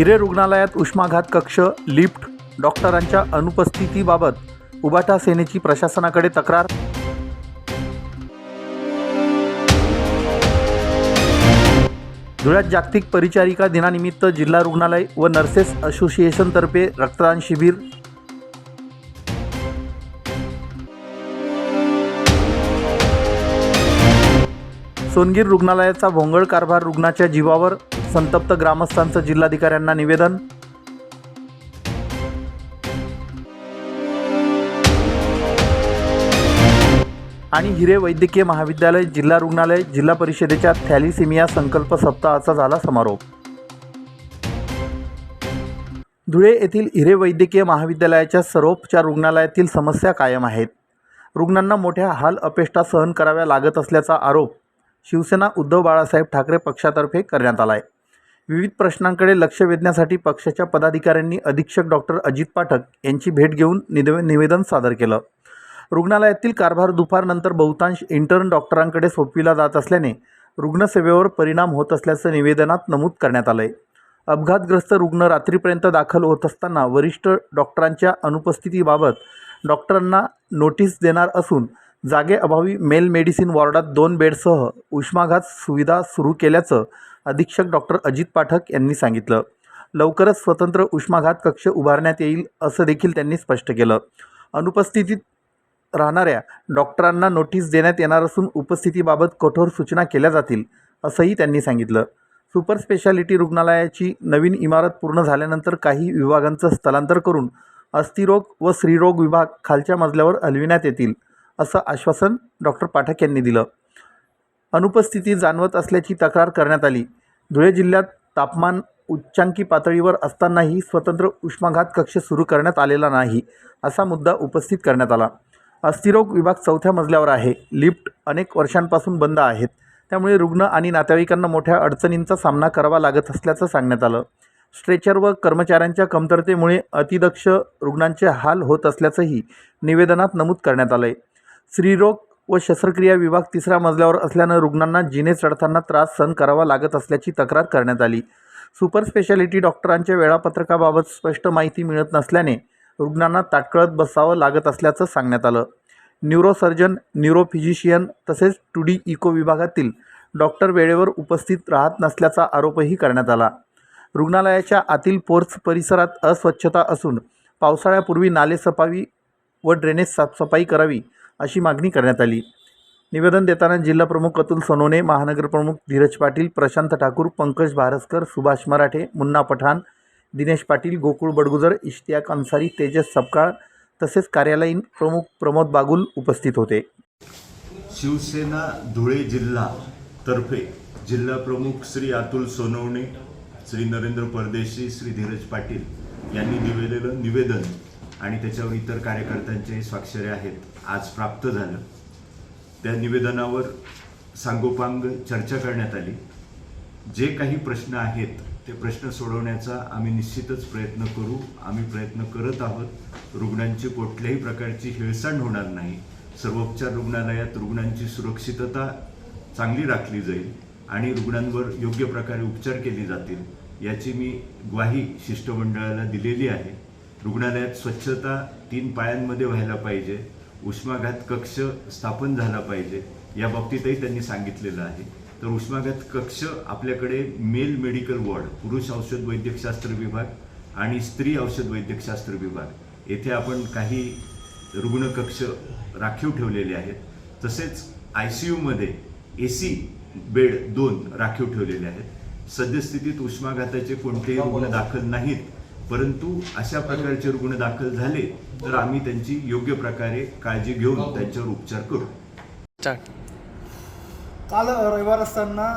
हिरे रुग्णालयात उष्माघात कक्ष, लिफ्ट, डॉक्टरांच्या अनुपस्थितीबाबत उबाटा सेनेची प्रशासनाकडे तक्रार. धुळ्यात जागतिक परिचारिका दिनानिमित्त जिल्हा रुग्णालय व नर्सेस असोसिएशनतर्फे रक्तदान शिबिर. सोनगीर रुग्णालयाचा भोंगळ कारभार रुग्णाच्या जीवावर, संतप्त ग्रामस्थांचं जिल्हाधिकाऱ्यांना निवेदन. आणि हिरे वैद्यकीय महाविद्यालय, जिल्हा रुग्णालय, जिल्हा परिषदेच्या थॅलिसेमिया संकल्प सप्ताहाचा झाला समारोप. धुळे येथील हिरे वैद्यकीय महाविद्यालयाच्या सर्वोपचार रुग्णालयातील समस्या कायम आहेत. रुग्णांना मोठ्या हाल अपेष्टा सहन कराव्या लागत असल्याचा आरोप शिवसेना उद्धव बाळासाहेब ठाकरे पक्षातर्फे करण्यात आला आहे. विविध प्रश्नांकडे लक्ष वेधण्यासाठी पक्षाच्या पदाधिकाऱ्यांनी अधीक्षक डॉक्टर अजित पाठक यांची भेट घेऊन निवेदन सादर केलं. रुग्णालयातील कारभार दुपारनंतर बहुतांश इंटर्न डॉक्टरांकडे सोपविला जात असल्याने रुग्णसेवेवर परिणाम होत असल्याचं निवेदनात नमूद करण्यात आलं आहे. अपघातग्रस्त रुग्ण रात्रीपर्यंत दाखल होत असताना वरिष्ठ डॉक्टरांच्या अनुपस्थितीबाबत डॉक्टरांना नोटीस देणार असून जागेअभावी मेल मेडिसिन वॉर्डात 2 बेडसह उष्माघात सुविधा सुरू केल्याचं अधीक्षक डॉक्टर अजित पाठक यांनी सांगितलं. लवकरच स्वतंत्र उष्माघात कक्ष उभारण्यात येईल असं देखील त्यांनी स्पष्ट केलं. अनुपस्थितीत राहणाऱ्या डॉक्टरांना नोटीस देण्यात येणार असून उपस्थितीबाबत कठोर सूचना केल्या जातील असंही त्यांनी सांगितलं. सुपर स्पेशालिटी रुग्णालयाची नवीन इमारत पूर्ण झाल्यानंतर काही विभागांचं स्थलांतर करून अस्थिरोग व स्त्रीरोग विभाग खालच्या मजल्यावर हलविण्यात येतील असं आश्वासन डॉक्टर पाठक यांनी दिलं. अनुपस्थिती जाणवत असल्याची तक्रार करण्यात आली. धुळे जिल्ह्यात तापमान उच्चांकी पातळीवर असतानाही स्वतंत्र उष्माघात कक्ष सुरू करण्यात आलेला नाही असा मुद्दा उपस्थित करण्यात आला. अस्थिरोग विभाग 4थ्या मजल्यावर आहे. लिफ्ट अनेक वर्षांपासून बंद आहेत. त्यामुळे रुग्ण आणि नातेवाईकांना मोठ्या अडचणींचा सामना करावा लागत असल्याचं सांगण्यात आलं. स्ट्रेचर व कर्मचाऱ्यांच्या कमतरतेमुळे अतिदक्ष रुग्णांचे हाल होत असल्याचंही निवेदनात नमूद करण्यात आलं आहे. स्त्रीरोग व शस्त्रक्रिया विभाग 3ऱ्या मजल्यावर असल्यानं रुग्णांना जिने चढताना त्रास सहन करावा लागत असल्याची तक्रार करण्यात आली. सुपर स्पेशालिटी डॉक्टरांच्या वेळापत्रकाबाबत स्पष्ट माहिती मिळत नसल्याने रुग्णांना ताटकळत बसावं लागत असल्याचं सांगण्यात आलं. न्यूरोसर्जन, न्यूरोफिजिशियन तसेच 2D इको विभागातील डॉक्टर वेळेवर उपस्थित राहत नसल्याचा आरोपही करण्यात आला. रुग्णालयाच्या आतील पोर्च परिसरात अस्वच्छता असून पावसाळ्यापूर्वी नाले सफाई व ड्रेनेज साफसफाई करावी अशी मागणी करण्यात आली. निवेदन देताना जिल्हाप्रमुख अतुल सोनवणे, महानगरप्रमुख धीरज पाटील, प्रशांत ठाकूर, पंकज भारसकर, सुभाष मराठे, मुन्ना पठाण, दिनेश पाटील, गोकुळ बडगुजर, इश्तियाक अन्सारी, तेजस सपकाळ तसेच कार्यालयीन प्रमुख प्रमोद बागुल उपस्थित होते. शिवसेना धुळे जिल्हा तर्फे जिल्हा प्रमुख श्री अतुल सोनवणे, श्री नरेंद्र परदेशी, श्री धीरज पाटील यांनी दिलेलं निवेदन आणि त्याच्यावर इतर कार्यकर्त्यांचे स्वाक्षरी आहेत आज प्राप्त झालं. त्या निवेदनावर सांगोपांग चर्चा करण्यात आली. जे काही प्रश्न आहेत ते प्रश्न सोडवण्याचा आम्ही निश्चितच प्रयत्न करू. आम्ही प्रयत्न करत आहोत. रुग्णांची कुठल्याही प्रकारची हेळसांड होणार नाही. सर्वोपचार रुग्णालयात रुग्णांची सुरक्षितता चांगली राखली जाईल आणि रुग्णांवर योग्य प्रकारे उपचार केले जातील याची मी ग्वाही शिष्टमंडळाला दिलेली आहे. रुग्णालयात स्वच्छता 3 पायांमध्ये व्हायला पाहिजे. उष्माघात कक्ष स्थापन झाला पाहिजे या बाबतीतही त्यांनी सांगितलेलं आहे. तर उष्माघात कक्ष आपल्याकडे मेल मेडिकल वॉर्ड, पुरुष औषध वैद्यकशास्त्र विभाग आणि स्त्री औषध वैद्यकशास्त्र विभाग येथे आपण काही रुग्ण कक्ष राखीव ठेवलेले आहेत. तसेच ICUमध्ये AC बेड 2 राखीव ठेवलेले आहेत. सद्यस्थितीत उष्माघाताचे कोणतेही रुग्ण दाखल नाहीत, परंतु अशा प्रकारचे रुग्ण दाखल झाले तर आम्ही त्यांची योग्य प्रकारे काळजी घेऊन त्यांच्यावर उपचार करू. काल रविवार असताना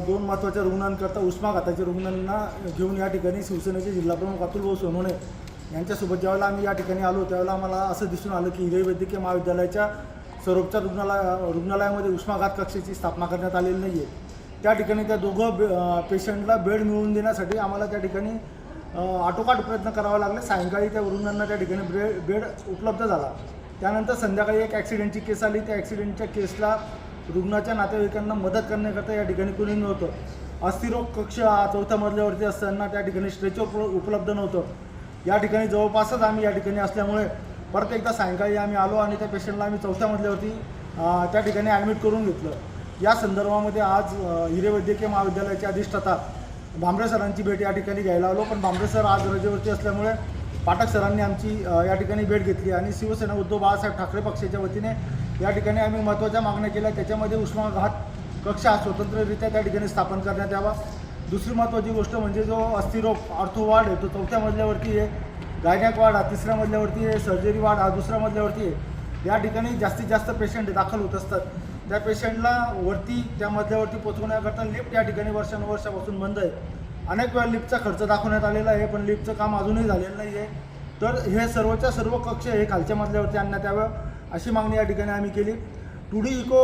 2 महत्त्वाच्या रुग्णांकरता उष्माघाताच्या रुग्णांना घेऊन या ठिकाणी शिवसेनेचे जिल्हाप्रमुख अतुल सोनवणे यांच्यासोबत ज्यावेळेला आम्ही या ठिकाणी आलो त्यावेळेला आम्हाला असं दिसून आलं की हिरे वैद्यकीय महाविद्यालयाच्या सर्वोपचार रुग्णालयामध्ये उष्माघात कक्षाची स्थापना करण्यात आलेली नाही आहे. त्या ठिकाणी त्या दोघं पेशंटला बेड मिळवून देण्यासाठी आम्हाला त्या ठिकाणी आटोकाट प्रयत्न करावा लागले. सायंकाळी त्या रुग्णांना त्या ठिकाणी बेड उपलब्ध झाला. त्यानंतर संध्याकाळी एक ॲक्सिडेंटची केस आली. त्या ॲक्सिडेंटच्या केसला रुग्णाच्या नातेवाईकांना मदत करण्याकरता या ठिकाणी कोणी नव्हतं. अस्थिरोग कक्ष हा 4थ्या मजल्यावरती असताना त्या ठिकाणी स्ट्रेचर उपलब्ध नव्हतं. या ठिकाणी जवळपासच आम्ही या ठिकाणी असल्यामुळे परत एकदा सायंकाळी आम्ही आलो आणि त्या पेशंटला आम्ही 4थ्या मजल्यावरती त्या ठिकाणी ॲडमिट करून घेतलं. या संदर्भामध्ये आज हिरे वैद्यकीय महाविद्यालयाचे अधिष्ठाता भांबरे सरांची भेट या ठिकाणी घ्यायला आलो, पण भांबरे सर आज रजेवरती असल्यामुळे पाठक सरांनी आमची या ठिकाणी भेट घेतली आणि शिवसेना उद्धव बाळासाहेब ठाकरे पक्षाच्या वतीने या ठिकाणी आम्ही महत्त्वाच्या मागण्या केल्या. त्याच्यामध्ये उष्माघात कक्ष हा स्वतंत्ररित्या त्या ठिकाणी स्थापन करण्यात यावा. दुसरी महत्त्वाची गोष्ट म्हणजे जो अस्थिरोग ऑर्थो वार्ड आहे तो 4थ्या मजल्यावरती आहे, गायनॅक वार्ड हा 3ऱ्या मजल्यावरती आहे, सर्जरी वार्ड हा 2ऱ्या मजल्यावरती आहे. या ठिकाणी जास्तीत जास्त पेशंट दाखल होत असतात. त्या पेशंटला वरती त्या मजल्यावरती पोहोचवण्याकरता लिफ्ट या ठिकाणी वर्षानुवर्षापासून बंद आहे. अनेक वेळा लिफ्टचा खर्च दाखवण्यात आलेला आहे, पण लिफ्टचं काम अजूनही झालेलं नाही आहे. तर हे सर्वच्या सर्व कक्ष हे खालच्या मजल्यावरती आणण्यात यावं अशी मागणी या ठिकाणी आम्ही केली. 2D इको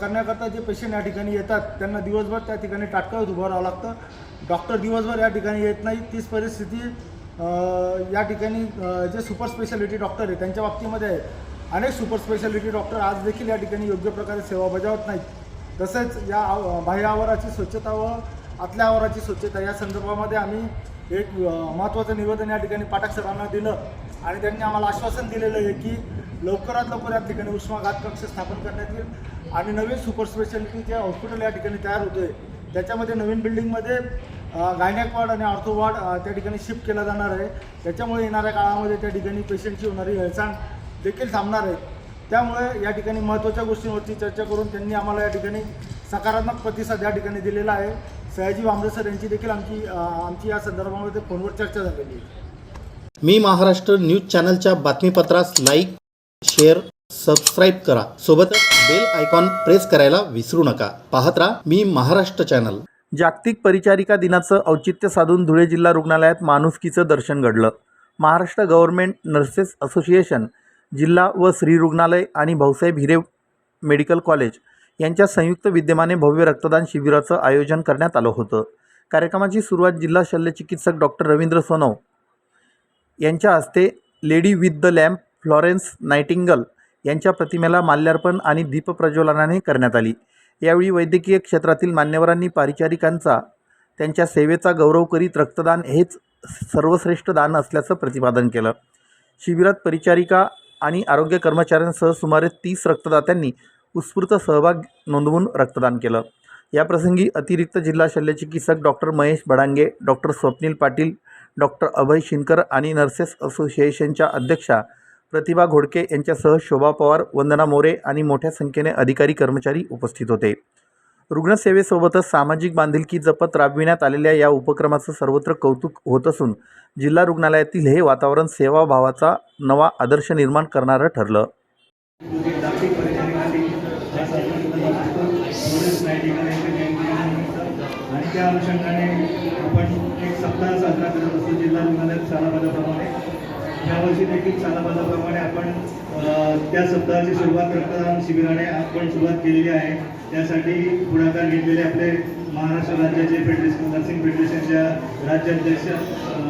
करण्याकरता जे पेशंट या ठिकाणी येतात त्यांना दिवसभर त्या ठिकाणी ताटकळत उभं राहावं लागतं. डॉक्टर दिवसभर या ठिकाणी येत नाही. तीच परिस्थिती या ठिकाणी जे सुपर स्पेशालिटी डॉक्टर आहे त्यांच्या बाबतीमध्ये आहे. अनेक सुपर स्पेशालिटी डॉक्टर आज देखील या ठिकाणी योग्य प्रकारे सेवा बजावत नाहीत. तसेच या बाह्य आवाराची स्वच्छता व आतल्या आवाराची स्वच्छता या संदर्भामध्ये आम्ही एक महत्त्वाचं निवेदन या ठिकाणी पाठक सरांना दिलं आणि त्यांनी आम्हाला आश्वासन दिलेलं आहे की लवकरात लवकर या ठिकाणी उष्माघात कक्ष स्थापन करण्यात येईल आणि नवीन सुपर स्पेशालिटी जे हॉस्पिटल या ठिकाणी तयार होतं आहे त्याच्यामध्ये नवीन बिल्डिंगमध्ये गायनॅक वार्ड आणि ऑर्थो वार्ड त्या ठिकाणी शिफ्ट केला जाणार आहे. त्याच्यामुळे येणाऱ्या काळामध्ये त्या ठिकाणी पेशंटची होणारी हेळसांड देखील थांबणार आहे. त्यामुळे या ठिकाणी महत्त्वाच्या गोष्टींवरती चर्चा करून त्यांनी आम्हाला या ठिकाणी सकारात्मक प्रतिसाद या ठिकाणी दिलेला आहे. सयाजी भांबरे सर यांची देखील आमची या संदर्भामध्ये फोनवर चर्चा झालेली आहे. मी महाराष्ट्र न्यूज चॅनलच्या बातमीपत्रास लाईक, शेअर, सबस्क्राईब करा. सोबतच बेल आयकॉन प्रेस करायला विसरू नका. पाहत राहा मी महाराष्ट्र चॅनल. जागतिक परिचारिका दिनाचं औचित्य साधून धुळे जिल्हा रुग्णालयात माणुसकीचं दर्शन घडलं. महाराष्ट्र गव्हर्नमेंट नर्सेस असोसिएशन जिल्हा व श्री रुग्णालय आणि भाऊसाहेब हिरे मेडिकल कॉलेज यांच्या संयुक्त विद्यमाने भव्य रक्तदान शिबिराचं आयोजन करण्यात आलं होतं. कार्यक्रमाची सुरुवात जिल्हा शल्यचिकित्सक डॉक्टर रवींद्र सोनव यांच्या हस्ते lady with the lamp Florence Nightingale यांच्या प्रतिमेला माल्यार्पण आणि दीपप्रज्वलनाने करण्यात आली. यावेळी वैद्यकीय क्षेत्रातील मान्यवरांनी परिचारिकांचा त्यांच्या सेवेचा गौरव करीत रक्तदान हेच सर्वश्रेष्ठ दान असल्याचं प्रतिपादन केलं. शिबिरात परिचारिका आणि आरोग्य कर्मचाऱ्यांसह सुमारे 30 रक्तदात्यांनी उत्स्फूर्त सहभाग नोंदवून रक्तदान केलं. याप्रसंगी अतिरिक्त जिल्हा शल्यचिकित्सक doctor Mahesh Badange, doctor Swapnil Patil, doctor Abhay Shinkar आणि नर्सेस असोसिएशनच्या अध्यक्षा प्रतिभा घोडके यांच्यासह शोभा पवार, वंदना मोरे आणि मोठ्या संख्येने अधिकारी कर्मचारी उपस्थित होते. रुग्णसेवेसोबतच सामाजिक बांधिलकी जपत राबविण्यात आलेल्या या उपक्रमाचं सर्वत्र कौतुक होत असून जिल्हा रुग्णालयातील हे वातावरण सेवाभावाचा नवा आदर्श निर्माण करणारं ठरलं. आणि त्या अनुषंगाने आपण एक सप्ताह साजरा करत असतो जिल्हा रुग्णालयात सालाबादाप्रमाणे. यावर्षी देखील सालाबादाप्रमाणे आपण त्या सप्ताहाची सुरुवात रक्तदान शिबिराने आपण सुरुवात केलेली आहे. त्यासाठी पुढाकार घेतलेले आपले महाराष्ट्र राज्याचे नर्सिंग फेडरेशनच्या राज्याध्यक्ष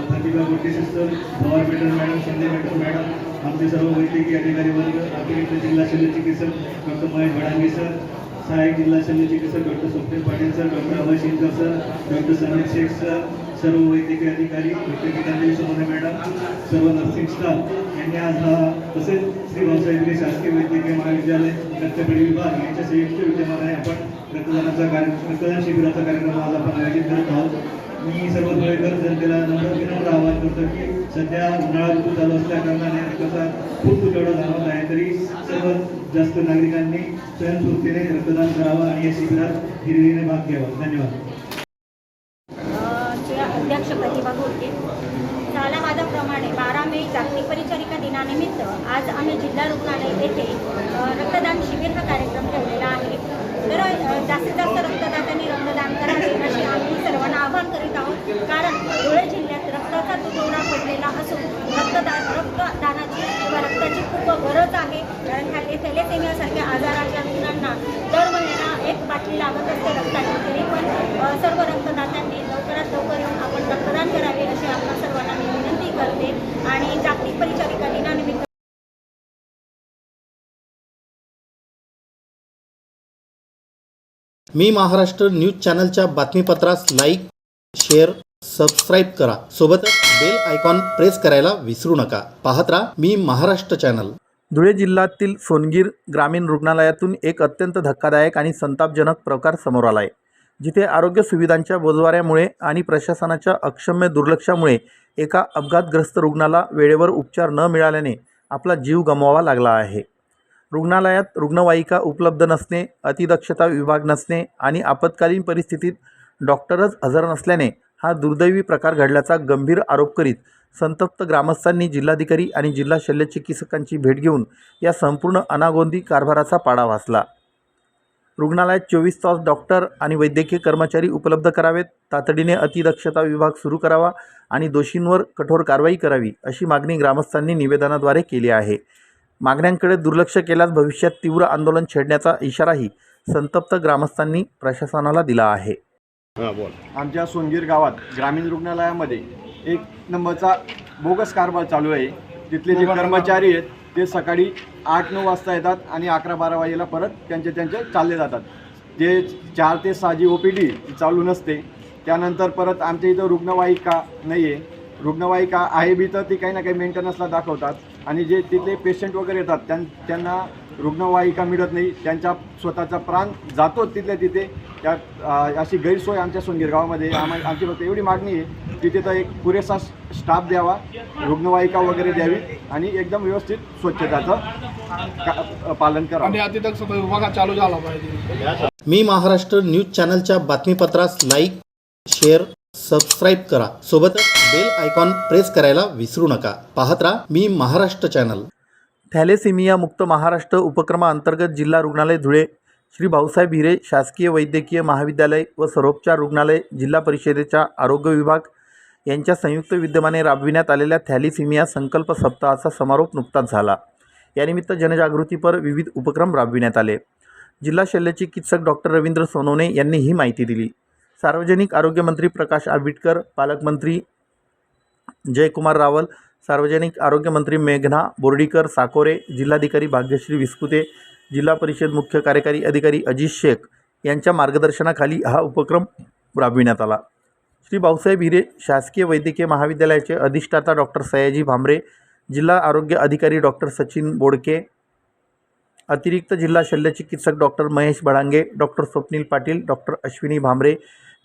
Pratibha Ghodke sister, Pawar matron madam, Shinde matron madam, आमचे सर्व वैद्यकीय अधिकारी वर्ग, अतिरिक्त जिल्हा शल्यचिकित्सक डॉक्टर महेश बडांगे सर, सहाय्यक जिल्हा शल्यचिकित्सक doctor Swapnil Patil sir, doctor Abhay Shinkar sir, doctor Samir Shaikh sir, सर्व वैद्यकीय अधिकारी, डॉक्टर गीतांजली सोनवणे मॅडम, सर्व नर्सिंग स्टाफ यांनी आज तसेच श्री भाऊसाहेब हिरे शासकीय वैद्यकीय महाविद्यालय रक्तपेढी विभाग यांच्या संयुक्त विद्यमाने आपण रक्तदान शिबिराचा कार्यक्रम आज आपण आयोजित करत आहोत. मी सर्व धुळेकर जनतेला विनम्र आवाहन करतो की सध्या उन्हाळा ऋतू चालू असल्या कारणाने रक्ताचा खूप तुटवडा जाणवत आहे. तरी सर्वात जास्त नागरिकांनी स्वयंस्फूर्तीने रक्तदान करावं आणि या शिबिरात हिरिरीने भाग घ्यावा. धन्यवाद. अध्यक्ष प्रतिभा घोडके. सालाबादाप्रमाणे 12 मे जागतिक परिचारिका दिनानिमित्त आज आम्ही जिल्हा रुग्णालय येथे रक्तदान शिबिर हा कार्यक्रम ठेवलेला आहे. तर जास्तीत जास्त रक्तदात्यांनी रक्तदान करावे असे आम्ही सर्वांना आवाहन करीत आहोत. कारण धुळे जिल्ह्यात रक्ताचा तुटवडा पडलेला असून रक्तदानाची किंवा रक्ताची खूप गरज आहे. कारण थॅलेसेमियासारख्या आजाराच्या रुग्णांना दर महिन्याला 1 बाटली लागत असते रक्ताची. तरी पण सर्व रक्तदात्यांनी लवकरात लवकर येऊन आपण रक्तदान करावे अशी आपल्या सर्वांना मी विनंती करते. आणि जागतिक परिचारिका दिनानिमित्त मी महाराष्ट्र न्यूज चॅनलच्या बातमीपत्रास लाईक, शेअर, सबस्क्राईब करा. सोबतच बेल आयकॉन प्रेस करायला विसरू नका. पाहत राहा मी महाराष्ट्र चॅनल. धुळे जिल्ह्यातील सोनगीर ग्रामीण रुग्णालयातून एक अत्यंत धक्कादायक आणि संतापजनक प्रकार समोर आला आहे, जिथे आरोग्य सुविधांच्या बोजवाऱ्यामुळे आणि प्रशासनाच्या अक्षम्य दुर्लक्षामुळे एका अपघातग्रस्त रुग्णाला वेळेवर उपचार न मिळाल्याने आपला जीव गमवावा लागला आहे. रुग्णालयात रुग्णवाहिका उपलब्ध नसणे, अतिदक्षता विभाग नसणे आणि आपत्कालीन परिस्थितीत डॉक्टरच हजर नसल्याने हा दुर्दैवी प्रकार घडल्याचा गंभीर आरोप करीत संतप्त ग्रामस्थांनी जिल्हाधिकारी आणि जिल्हा शल्यचिकित्सकांची भेट घेऊन या संपूर्ण अनागोंदी कारभाराचा पाडा वाचला. रुग्णालयात 24 तास डॉक्टर आणि वैद्यकीय कर्मचारी उपलब्ध करावेत, तातडीने अतिदक्षता विभाग सुरू करावा आणि दोषींवर कठोर कारवाई करावी, अशी मागणी ग्रामस्थांनी निवेदनाद्वारे केली आहे. मागण्यांकडे दुर्लक्ष केल्यास भविष्यात तीव्र आंदोलन छेडण्याचा इशाराही संतप्त ग्रामस्थांनी प्रशासनाला दिला आहे. आमच्या सोनगीर गावात ग्रामीण रुग्णालयामध्ये एक नंबरचा बोगस कारभार चालू आहे. तिथले जे कर्मचारी आहेत ते सकाळी 8-9 वाजता येतात आणि 11-12 वाजेला परत त्यांचे चालले जातात. जे 4 ते 6 जी OPD चालू नसते. त्यानंतर परत आमच्या इथं रुग्णवाहिका नाही आहे. रुग्णवाहिका आहे बी तर ती काही ना काही मेंटेनन्सला दाखवतात आणि जे तिथले पेशंट वगैरे येतात त्यांना रुग्णवाहिका मिळत नाही. त्यांचा स्वतःचा प्राण जातो तिथल्या तिथे. त्या अशी गैरसोय आमच्या सोनगीर गावामध्ये. आमची फक्त एवढी मागणी आहे की तिथं एक पुरेसा स्टाफ द्यावा, रुग्णवाहिका वगैरे द्यावी आणि एकदम व्यवस्थित स्वच्छताचं पालन करावं आणि अतिदक्षता विभाग चालू झाला पाहिजे. मी महाराष्ट्र न्यूज चॅनलच्या बातमीपत्रास लाईक, शेअर, सबस्क्राईब करा. सोबतच बेल आयकॉन प्रेस करायला विसरू नका. पाहत राहा मी महाराष्ट्र चॅनल. थॅलेसेमिया मुक्त महाराष्ट्र उपक्रमाअंतर्गत जिल्हा रुग्णालय धुळे, श्री भाऊसाहेब हिरे शासकीय वैद्यकीय महाविद्यालय व सर्वोपचार रुग्णालय, जिल्हा परिषदेच्या आरोग्य विभाग यांच्या संयुक्त विद्यमाने राबविण्यात आलेल्या थॅलेसेमिया संकल्प सप्ताहाचा समारोप नुकताच झाला. यानिमित्त जनजागृतीपर विविध उपक्रम राबविण्यात आले. जिल्हा शल्यचिकित्सक डॉक्टर रवींद्र सोनवणे यांनी ही माहिती दिली. सार्वजनिक आरोग्यमंत्री प्रकाश आंबेडकर, पालकमंत्री जयकुमार रावल, सार्वजनिक आरोग्यमंत्री मेघना बोर्डीकर साकोरे, जिल्हाधिकारी भाग्यश्री विस्पुते, जिल्हा परिषद मुख्य कार्यकारी अधिकारी अजित शेख यांच्या मार्गदर्शनाखाली हा उपक्रम राबविण्यात आला. श्री भाऊसाहेब हिरे शासकीय वैद्यकीय महाविद्यालयाचे अधिष्ठाता डॉक्टर सयाजी भामरे, जिल्हा आरोग्य अधिकारी डॉक्टर सचिन बोडके, अतिरिक्त जिल्हा शल्यचिकित्सक doctor Mahesh Badange, doctor Swapnil Patil, doctor Ashwini Bhamre,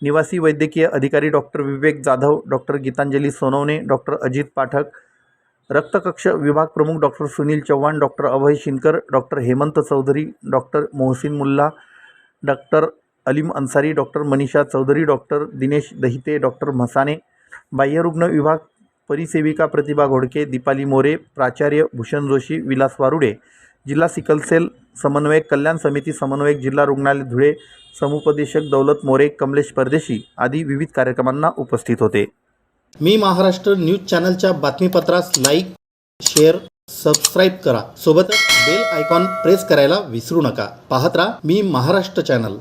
निवासी वैद्यकीय अधिकारी doctor Vivek Jadhav, doctor Gitanjali Sonawane, doctor Ajit Pathak, रक्तकक्ष विभाग प्रमुख doctor Sunil Chavan, doctor Abhay Shinkar, doctor Hemant Chaudhari, doctor Mohsin Mulla, doctor Alim Ansari, doctor Manisha Chaudhari, doctor Dinesh Dahite, doctor Mhasane, बाह्यरुग्ण विभाग परिसेविका प्रतिभा घोडके, दीपाली मोरे, प्राचार्य भूषण जोशी, विलास वारुडे, जिल्हा सिकलसेल समन्वयक कल्याण समिती समन्वयक जिल्हा रुग्णालय धुळे, समुपदेशक दौलत मोरे, कमलेश परदेशी आदी विविध कार्यक्रमांना उपस्थित होते. मी महाराष्ट्र न्यूज चॅनलच्या बातमीपत्रास लाईक, शेअर, सबस्क्राईब करा. सोबतच बेल आयकॉन प्रेस करायला विसरू नका. पाहत राहा मी महाराष्ट्र चॅनल.